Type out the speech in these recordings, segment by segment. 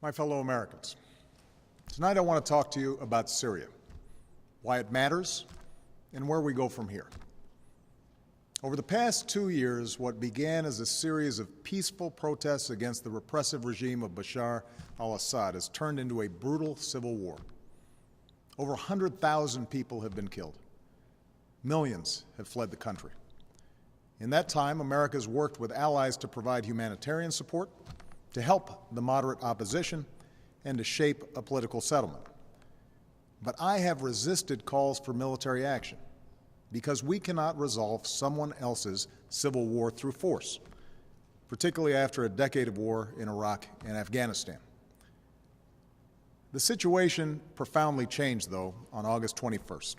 My fellow Americans, tonight I want to talk to you about Syria, why it matters, and where we go from here. Over the past 2 years, what began as a series of peaceful protests against the repressive regime of Bashar al-Assad has turned into a brutal civil war. Over 100,000 people have been killed. Millions have fled the country. In that time, America has worked with allies to provide humanitarian support, to help the moderate opposition, and to shape a political settlement. But I have resisted calls for military action because we cannot resolve someone else's civil war through force, particularly after a decade of war in Iraq and Afghanistan. The situation profoundly changed, though, on August 21st,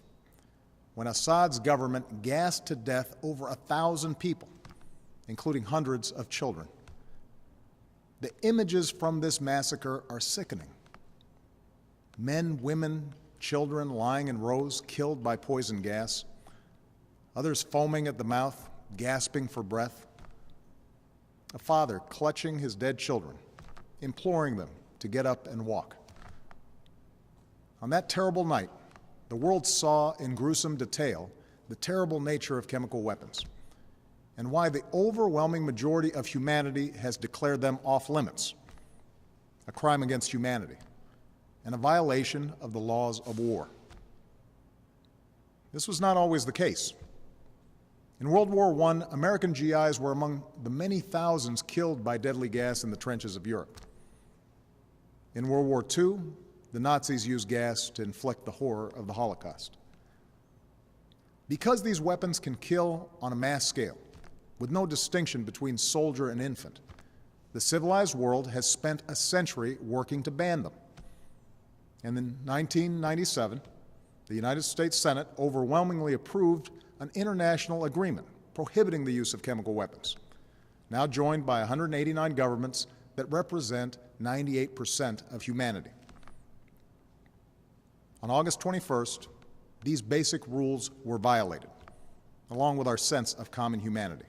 when Assad's government gassed to death over 1,000 people, including hundreds of children. The images from this massacre are sickening. Men, women, children lying in rows, killed by poison gas. Others foaming at the mouth, gasping for breath. A father clutching his dead children, imploring them to get up and walk. On that terrible night, the world saw in gruesome detail the terrible nature of chemical weapons and why the overwhelming majority of humanity has declared them off limits, a crime against humanity, and a violation of the laws of war. This was not always the case. In World War I, American GIs were among the many thousands killed by deadly gas in the trenches of Europe. In World War II, the Nazis used gas to inflict the horror of the Holocaust. Because these weapons can kill on a mass scale, with no distinction between soldier and infant, the civilized world has spent a century working to ban them. And in 1997, the United States Senate overwhelmingly approved an international agreement prohibiting the use of chemical weapons, now joined by 189 governments that represent 98% of humanity. On August 21st, these basic rules were violated, along with our sense of common humanity.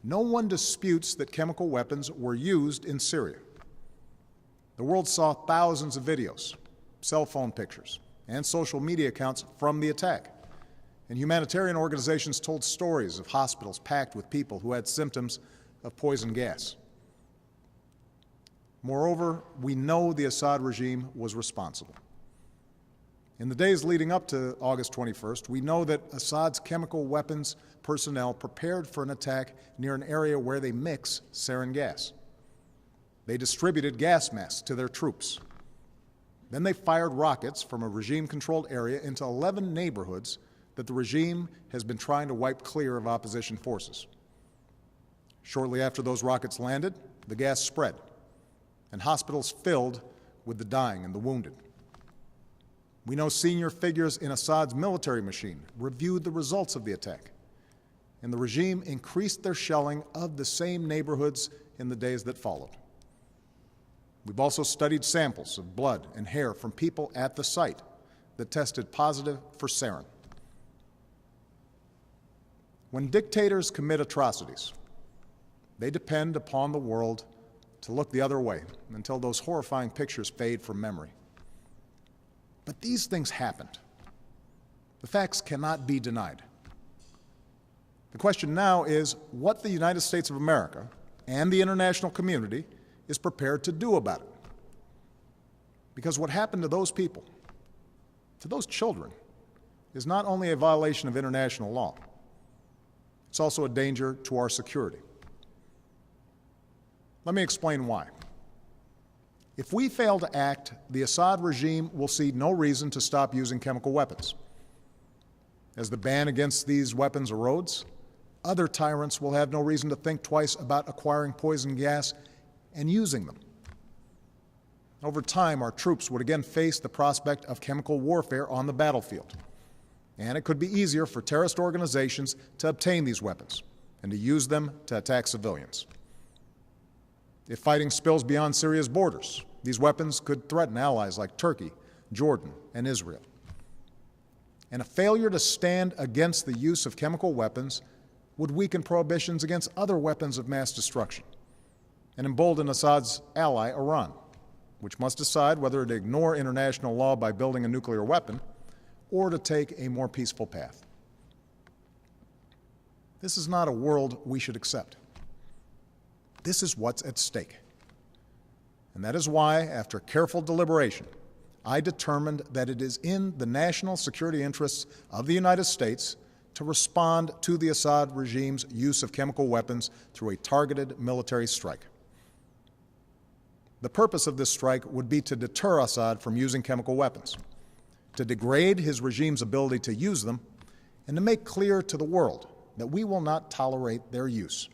No one disputes that chemical weapons were used in Syria. The world saw thousands of videos, cell phone pictures, and social media accounts from the attack. And humanitarian organizations told stories of hospitals packed with people who had symptoms of poison gas. Moreover, we know the Assad regime was responsible. In the days leading up to August 21st, we know that Assad's chemical weapons personnel prepared for an attack near an area where they mix sarin gas. They distributed gas masks to their troops. Then they fired rockets from a regime-controlled area into 11 neighborhoods that the regime has been trying to wipe clear of opposition forces. Shortly after those rockets landed, the gas spread, and hospitals filled with the dying and the wounded. We know senior figures in Assad's military machine reviewed the results of the attack, and the regime increased their shelling of the same neighborhoods in the days that followed. We've also studied samples of blood and hair from people at the site that tested positive for sarin. When dictators commit atrocities, they depend upon the world to look the other way until those horrifying pictures fade from memory. But these things happened. The facts cannot be denied. The question now is what the United States of America and the international community is prepared to do about it. Because what happened to those people, to those children, is not only a violation of international law, it's also a danger to our security. Let me explain why. If we fail to act, the Assad regime will see no reason to stop using chemical weapons. As the ban against these weapons erodes, other tyrants will have no reason to think twice about acquiring poison gas and using them. Over time, our troops would again face the prospect of chemical warfare on the battlefield, and it could be easier for terrorist organizations to obtain these weapons and to use them to attack civilians. If fighting spills beyond Syria's borders, these weapons could threaten allies like Turkey, Jordan, and Israel. And a failure to stand against the use of chemical weapons would weaken prohibitions against other weapons of mass destruction, and embolden Assad's ally, Iran, which must decide whether to ignore international law by building a nuclear weapon or to take a more peaceful path. This is not a world we should accept. This is what's at stake. And that is why, after careful deliberation, I determined that it is in the national security interests of the United States to respond to the Assad regime's use of chemical weapons through a targeted military strike. The purpose of this strike would be to deter Assad from using chemical weapons, to degrade his regime's ability to use them, and to make clear to the world that we will not tolerate their use.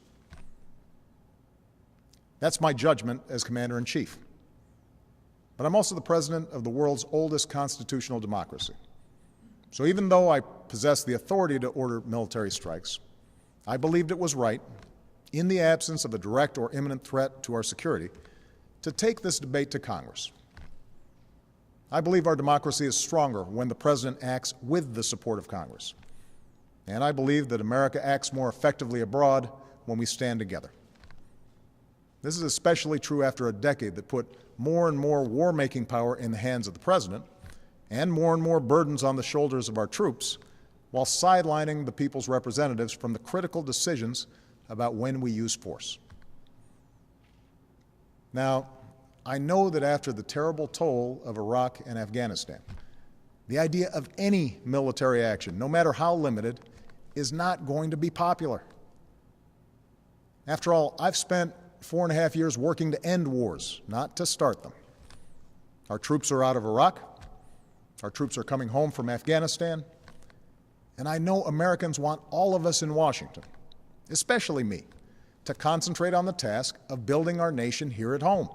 That's my judgment as Commander-in-Chief. But I'm also the President of the world's oldest constitutional democracy. So even though I possess the authority to order military strikes, I believed it was right, in the absence of a direct or imminent threat to our security, to take this debate to Congress. I believe our democracy is stronger when the President acts with the support of Congress. And I believe that America acts more effectively abroad when we stand together. This is especially true after a decade that put more and more war-making power in the hands of the President and more burdens on the shoulders of our troops, while sidelining the people's representatives from the critical decisions about when we use force. Now, I know that after the terrible toll of Iraq and Afghanistan, the idea of any military action, no matter how limited, is not going to be popular. After all, I've spent 4.5 years working to end wars, not to start them. Our troops are out of Iraq. Our troops are coming home from Afghanistan. And I know Americans want all of us in Washington, especially me, to concentrate on the task of building our nation here at home,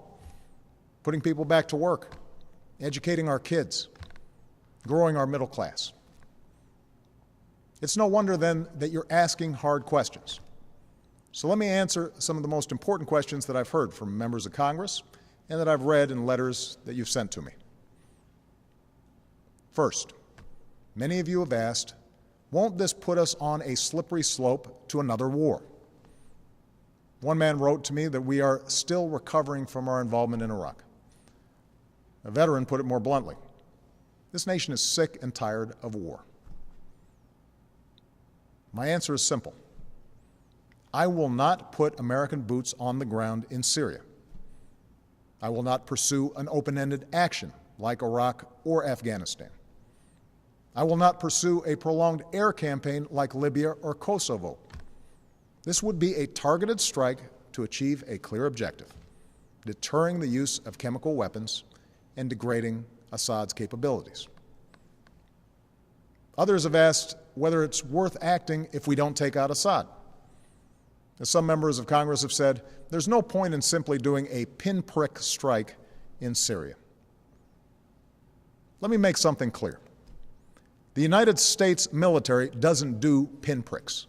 putting people back to work, educating our kids, growing our middle class. It's no wonder, then, that you're asking hard questions. So let me answer some of the most important questions that I've heard from members of Congress and that I've read in letters that you've sent to me. First, many of you have asked, won't this put us on a slippery slope to another war? One man wrote to me that we are still recovering from our involvement in Iraq. A veteran put it more bluntly. This nation is sick and tired of war. My answer is simple. I will not put American boots on the ground in Syria. I will not pursue an open-ended action like Iraq or Afghanistan. I will not pursue a prolonged air campaign like Libya or Kosovo. This would be a targeted strike to achieve a clear objective, deterring the use of chemical weapons and degrading Assad's capabilities. Others have asked whether it's worth acting if we don't take out Assad. As some members of Congress have said, there's no point in simply doing a pinprick strike in Syria. Let me make something clear. The United States military doesn't do pinpricks.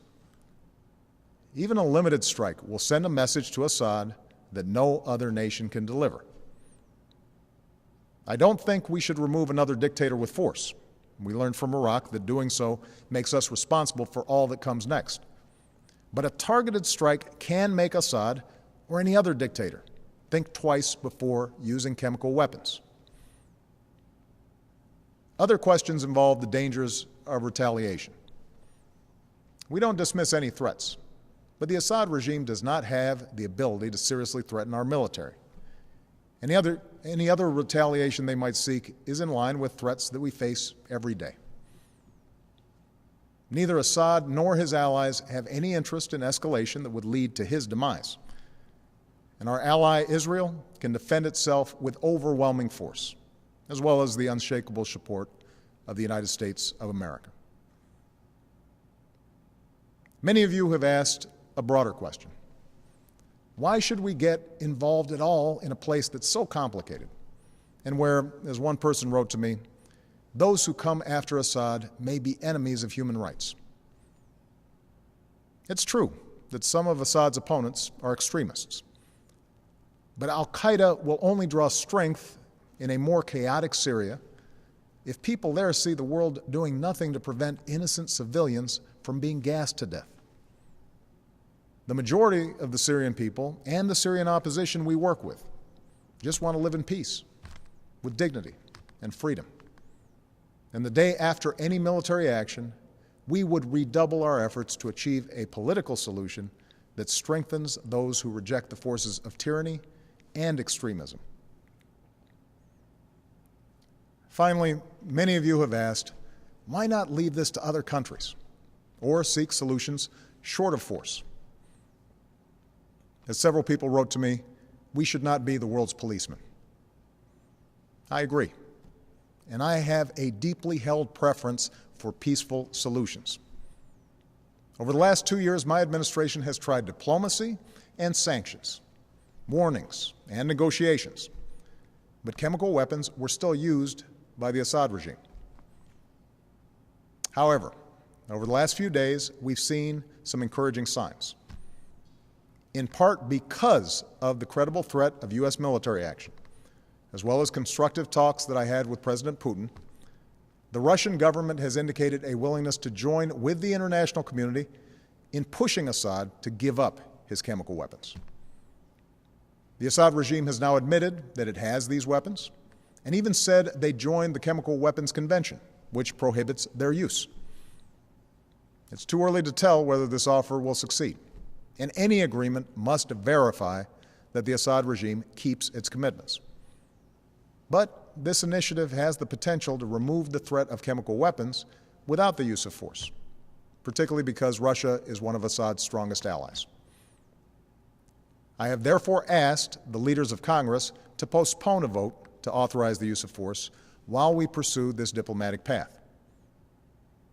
Even a limited strike will send a message to Assad that no other nation can deliver. I don't think we should remove another dictator with force. We learned from Iraq that doing so makes us responsible for all that comes next. But a targeted strike can make Assad, or any other dictator, think twice before using chemical weapons. Other questions involve the dangers of retaliation. We don't dismiss any threats, but the Assad regime does not have the ability to seriously threaten our military. Any other retaliation they might seek is in line with threats that we face every day. Neither Assad nor his allies have any interest in escalation that would lead to his demise. And our ally, Israel, can defend itself with overwhelming force, as well as the unshakable support of the United States of America. Many of you have asked a broader question. Why should we get involved at all in a place that's so complicated and where, as one person wrote to me, those who come after Assad may be enemies of human rights? It's true that some of Assad's opponents are extremists, but al-Qaeda will only draw strength in a more chaotic Syria if people there see the world doing nothing to prevent innocent civilians from being gassed to death. The majority of the Syrian people and the Syrian opposition we work with just want to live in peace, with dignity and freedom. And the day after any military action, we would redouble our efforts to achieve a political solution that strengthens those who reject the forces of tyranny and extremism. Finally, many of you have asked, why not leave this to other countries or seek solutions short of force? As several people wrote to me, we should not be the world's policeman. I agree, and I have a deeply held preference for peaceful solutions. Over the last 2 years, my administration has tried diplomacy and sanctions, warnings and negotiations, but chemical weapons were still used by the Assad regime. However, over the last few days, we've seen some encouraging signs, in part because of the credible threat of U.S. military action, as well as constructive talks that I had with President Putin. The Russian government has indicated a willingness to join with the international community in pushing Assad to give up his chemical weapons. The Assad regime has now admitted that it has these weapons, and even said they joined the Chemical Weapons Convention, which prohibits their use. It's too early to tell whether this offer will succeed, and any agreement must verify that the Assad regime keeps its commitments. But this initiative has the potential to remove the threat of chemical weapons without the use of force, particularly because Russia is one of Assad's strongest allies. I have therefore asked the leaders of Congress to postpone a vote to authorize the use of force while we pursue this diplomatic path.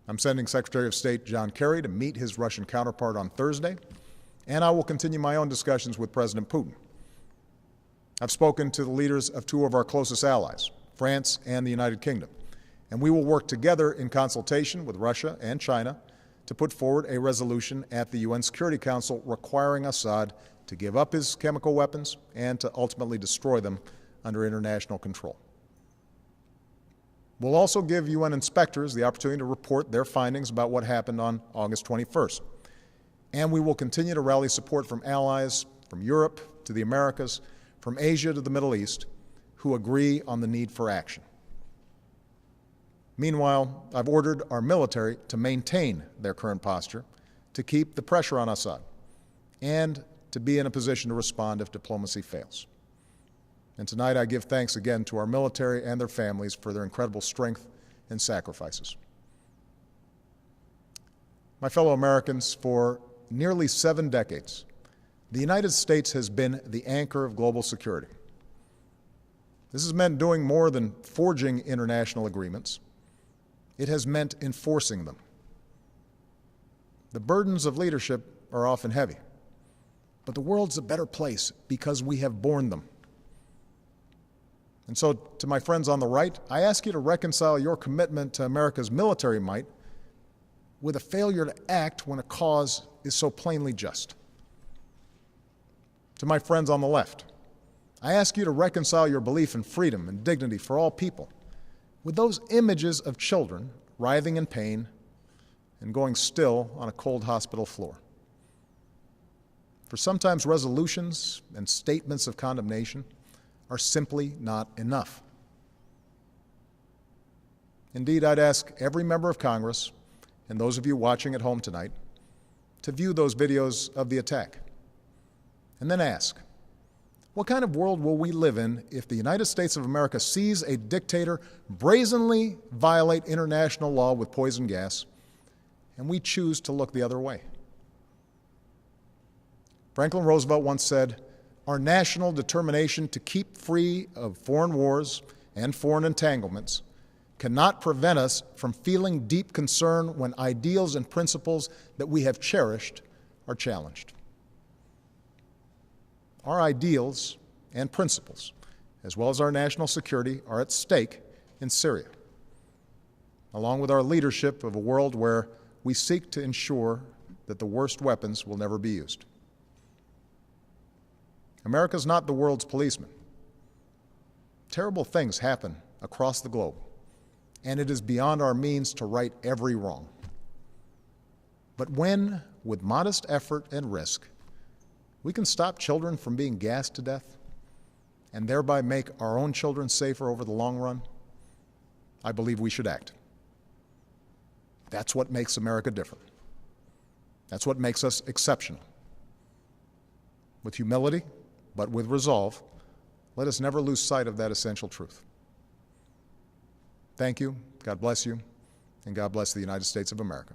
I'm sending Secretary of State John Kerry to meet his Russian counterpart on Thursday, and I will continue my own discussions with President Putin. I've spoken to the leaders of two of our closest allies, France and the United Kingdom, and we will work together in consultation with Russia and China to put forward a resolution at the UN Security Council requiring Assad to give up his chemical weapons and to ultimately destroy them under international control. We'll also give UN inspectors the opportunity to report their findings about what happened on August 21st. And we will continue to rally support from allies from Europe to the Americas, from Asia to the Middle East, who agree on the need for action. Meanwhile, I've ordered our military to maintain their current posture, to keep the pressure on Assad, and to be in a position to respond if diplomacy fails. And tonight I give thanks again to our military and their families for their incredible strength and sacrifices. My fellow Americans, for nearly 7 decades, the United States has been the anchor of global security. This has meant doing more than forging international agreements. It has meant enforcing them. The burdens of leadership are often heavy, but the world's a better place because we have borne them. And so, to my friends on the right, I ask you to reconcile your commitment to America's military might with a failure to act when a cause is so plainly just. To my friends on the left, I ask you to reconcile your belief in freedom and dignity for all people with those images of children writhing in pain and going still on a cold hospital floor. For sometimes resolutions and statements of condemnation are simply not enough. Indeed, I'd ask every member of Congress, and those of you watching at home tonight, to view those videos of the attack, and then ask, what kind of world will we live in if the United States of America sees a dictator brazenly violate international law with poison gas, and we choose to look the other way? Franklin Roosevelt once said, "Our national determination to keep free of foreign wars and foreign entanglements cannot prevent us from feeling deep concern when ideals and principles that we have cherished are challenged." Our ideals and principles, as well as our national security, are at stake in Syria, along with our leadership of a world where we seek to ensure that the worst weapons will never be used. America is not the world's policeman. Terrible things happen across the globe, and it is beyond our means to right every wrong. But when, with modest effort and risk, we can stop children from being gassed to death and thereby make our own children safer over the long run, I believe we should act. That's what makes America different. That's what makes us exceptional. With humility, but with resolve, let us never lose sight of that essential truth. Thank you, God bless you, and God bless the United States of America.